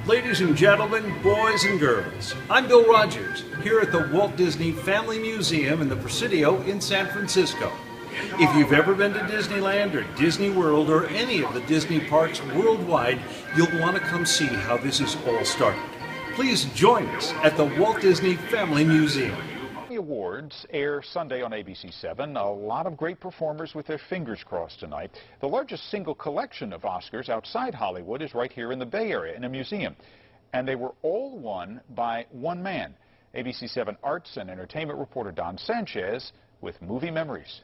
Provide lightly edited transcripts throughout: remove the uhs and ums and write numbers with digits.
Ladies and gentlemen, boys and girls, I'm Bill Rogers, here at the Walt Disney Family Museum in the Presidio in San Francisco. If you've ever been to Disneyland or Disney World or any of the Disney parks worldwide, you'll want to come see how this is all started. Please join us at the Walt Disney Family Museum. The awards air Sunday on ABC-7. A lot of great performers with their fingers crossed tonight. The largest single collection of Oscars outside Hollywood is right here in the Bay Area in a museum. And they were all won by one man. ABC-7 arts and entertainment reporter Don Sanchez with Movie Memories.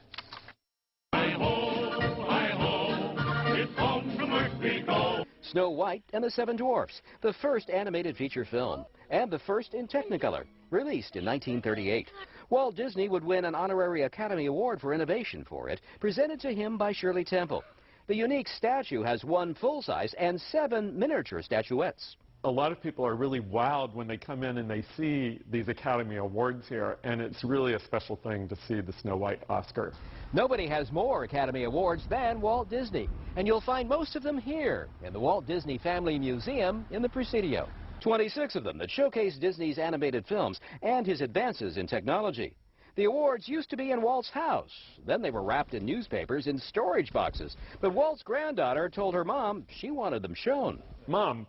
Snow White and the Seven Dwarfs, the first animated feature film, and the first in Technicolor, released in 1938. Walt Disney would win an honorary Academy Award for innovation for it, presented to him by Shirley Temple. The unique statue has one full-size and 7 miniature statuettes. A lot of people are really wowed when they come in and they see these Academy Awards here, and it's really a special thing to see the Snow White Oscar. Nobody has more Academy Awards than Walt Disney, and you'll find most of them here in the Walt Disney Family Museum in the Presidio. 26 of them that showcase Disney's animated films and his advances in technology. The awards used to be in Walt's house. Then they were wrapped in newspapers in storage boxes. But Walt's granddaughter told her mom she wanted them shown. Mom,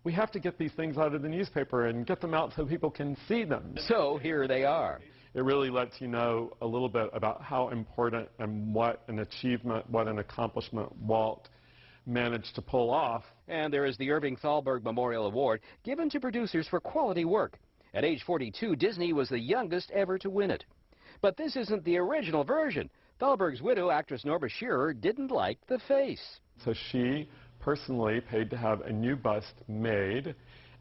we have to get these things out of the newspaper and get them out so people can see them. So here they are. It really lets you know a little bit about how important and what an achievement, what an accomplishment Walt managed to pull off. And there is the Irving Thalberg Memorial Award given to producers for quality work. At age 42, Disney was the youngest ever to win it. But this isn't the original version. Thalberg's widow, actress Norma Shearer, didn't like the face. So she personally paid to have a new bust made,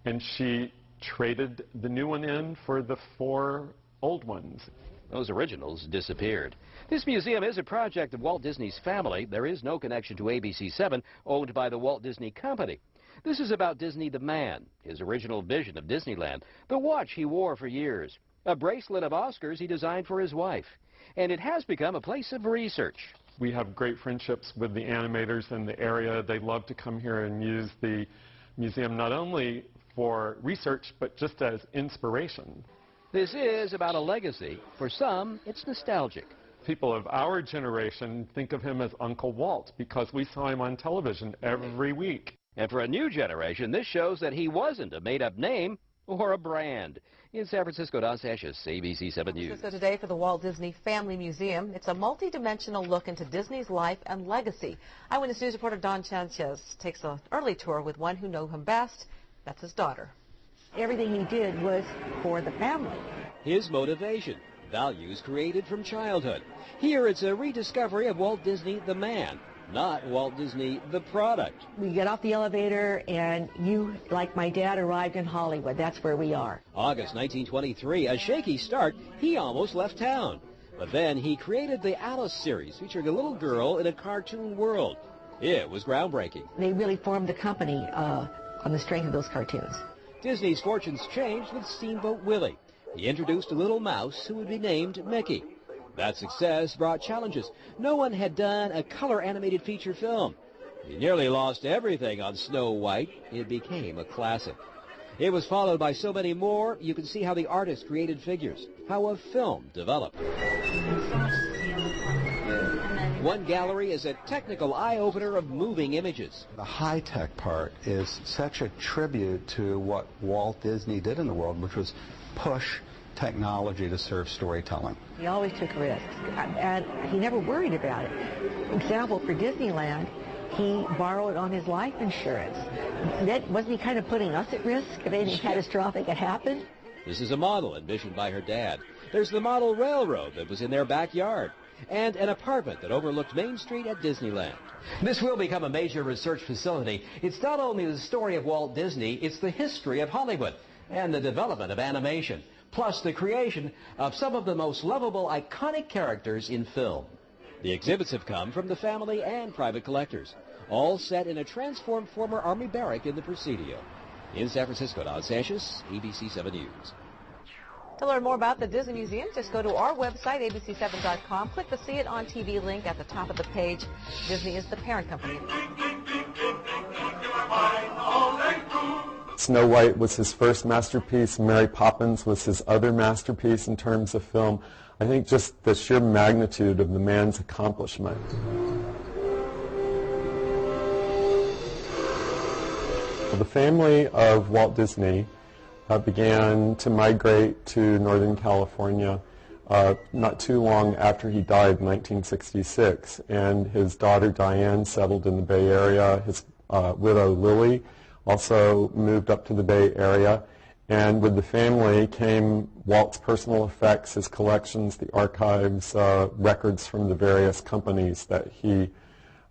and she traded the new one in for the 4 old ones. Those originals disappeared. This museum is a project of Walt Disney's family. There is no connection to ABC-7, owned by the Walt Disney Company. This is about Disney the man, his original vision of Disneyland, the watch he wore for years, a bracelet of Oscars he designed for his wife. And it has become a place of research. We have great friendships with the animators in the area. They love to come here and use the museum not only for research, but just as inspiration. This is about a legacy. For some, it's nostalgic. People of our generation think of him as Uncle Walt because we saw him on television every week. And for a new generation, this shows that he wasn't a made-up name or a brand. In San Francisco, Don Sanchez, ABC-7 News. So today for the Walt Disney Family Museum, it's a multi-dimensional look into Disney's life and legacy. Eyewitness News reporter Don Sanchez takes an early tour with one who knew him best. That's his daughter. Everything he did was for the family. His motivation, values created from childhood. Here it's a rediscovery of Walt Disney the man, not Walt Disney the product. We get off the elevator and you, like my dad, arrived in Hollywood. That's where we are. August 1923, a shaky start. He almost left town. But then he created the Alice series, featuring a little girl in a cartoon world. It was groundbreaking. They really formed the company on the strength of those cartoons. Disney's fortunes changed with Steamboat Willie. He introduced a little mouse who would be named Mickey. That success brought challenges. No one had done a color animated feature film. He nearly lost everything on Snow White. It became a classic. It was followed by so many more. You can see how the artist created figures, how a film developed. One gallery is a technical eye-opener of moving images. The high-tech part is such a tribute to what Walt Disney did in the world, which was push technology to serve storytelling. He always took risks, and he never worried about it. Example, for Disneyland, he borrowed on his life insurance. Wasn't he kind of putting us at risk if anything catastrophic had happened? This is a model envisioned by her dad. There's the model railroad that was in their backyard, and an apartment that overlooked Main Street at Disneyland. This will become a major research facility. It's not only the story of Walt Disney, it's the history of Hollywood and the development of animation, plus the creation of some of the most lovable, iconic characters in film. The exhibits have come from the family and private collectors, all set in a transformed former Army barrack in the Presidio. In San Francisco, Don Sanchez, ABC-7 News. To learn more about the Disney Museum, just go to our website, abc7.com. Click the See It on TV link at the top of the page. Disney is the parent company. Snow White was his first masterpiece. Mary Poppins was his other masterpiece in terms of film. I think just the sheer magnitude of the man's accomplishment. The family of Walt Disney began to migrate to Northern California not too long after he died in 1966, and his daughter Diane settled in the Bay Area. His widow Lily also moved up to the Bay Area, and with the family came Walt's personal effects, his collections, the archives, records from the various companies that he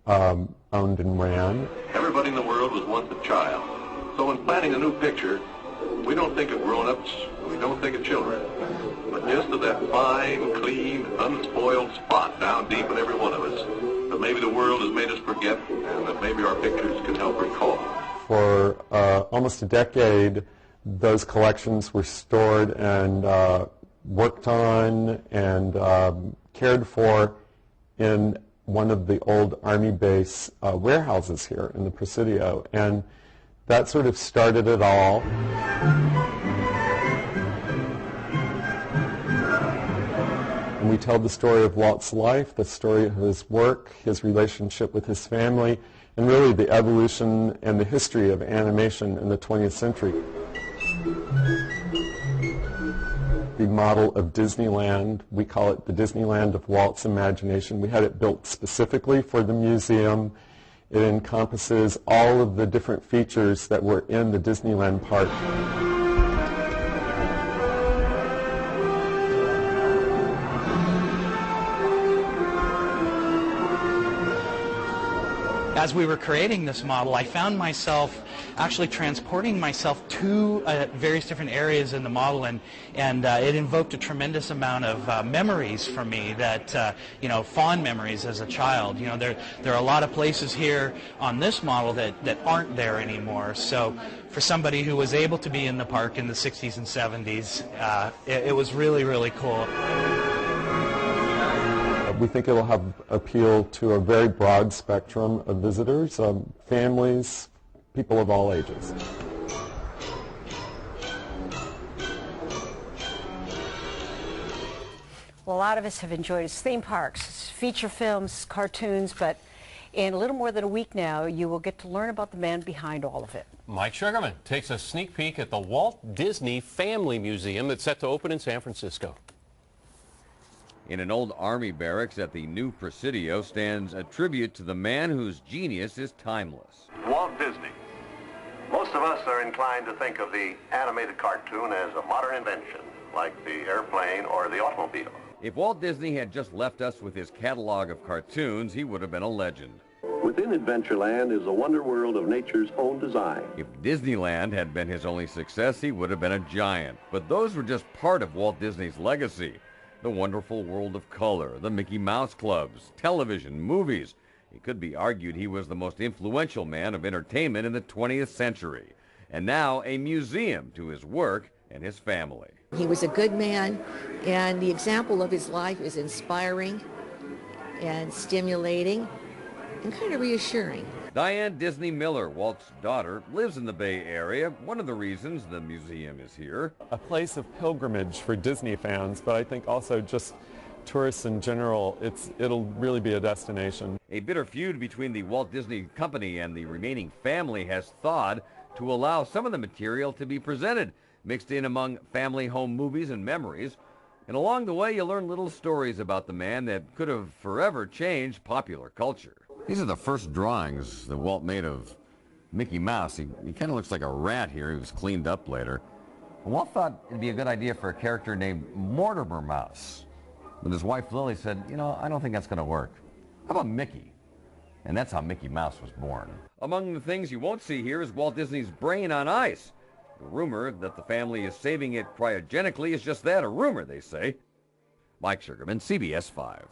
owned and ran. Everybody in the world was once a child. So when planning a new picture, we don't think of grown-ups, we don't think of children, but just of that fine, clean, unspoiled spot down deep in every one of us that maybe the world has made us forget and that maybe our pictures can help recall. For almost a decade, those collections were stored and worked on and cared for in one of the old Army base warehouses here in the Presidio. And that sort of started it all. And we tell the story of Walt's life, the story of his work, his relationship with his family, and really the evolution and the history of animation in the 20th century. The model of Disneyland, we call it the Disneyland of Walt's imagination. We had it built specifically for the museum. It encompasses all of the different features that were in the Disneyland park. As we were creating this model, I found myself actually transporting myself to various different areas in the model, and it invoked a tremendous amount of memories for me that, fond memories as a child. There are a lot of places here on this model that aren't there anymore. So for somebody who was able to be in the park in the 60s and 70s, it was really, really cool. We think it will have appeal to a very broad spectrum of visitors, families, people of all ages. Well, a lot of us have enjoyed its theme parks, feature films, cartoons, but in a little more than a week now, you will get to learn about the man behind all of it. Mike Sugarman takes a sneak peek at the Walt Disney Family Museum that's set to open in San Francisco. In an old Army barracks at the new Presidio stands a tribute to the man whose genius is timeless. Walt Disney. Most of us are inclined to think of the animated cartoon as a modern invention, like the airplane or the automobile. If Walt Disney had just left us with his catalog of cartoons, he would have been a legend. Within Adventureland is a wonder world of nature's own design. If Disneyland had been his only success, he would have been a giant. But those were just part of Walt Disney's legacy. The wonderful world of color, the Mickey Mouse clubs, television, movies. It could be argued he was the most influential man of entertainment in the 20th century. And now a museum to his work and his family. He was a good man, and the example of his life is inspiring and stimulating and kind of reassuring. Diane Disney Miller, Walt's daughter, lives in the Bay Area. One of the reasons the museum is here. A place of pilgrimage for Disney fans, but I think also just tourists in general. It'll really be a destination. A bitter feud between the Walt Disney Company and the remaining family has thawed to allow some of the material to be presented, mixed in among family home movies and memories. And along the way, you learn little stories about the man that could have forever changed popular culture. These are the first drawings that Walt made of Mickey Mouse. He kind of looks like a rat here. He was cleaned up later. And Walt thought it'd be a good idea for a character named Mortimer Mouse. But his wife Lily said, I don't think that's going to work. How about Mickey? And that's how Mickey Mouse was born. Among the things you won't see here is Walt Disney's brain on ice. The rumor that the family is saving it cryogenically is just that, a rumor, they say. Mike Sugarman, CBS 5.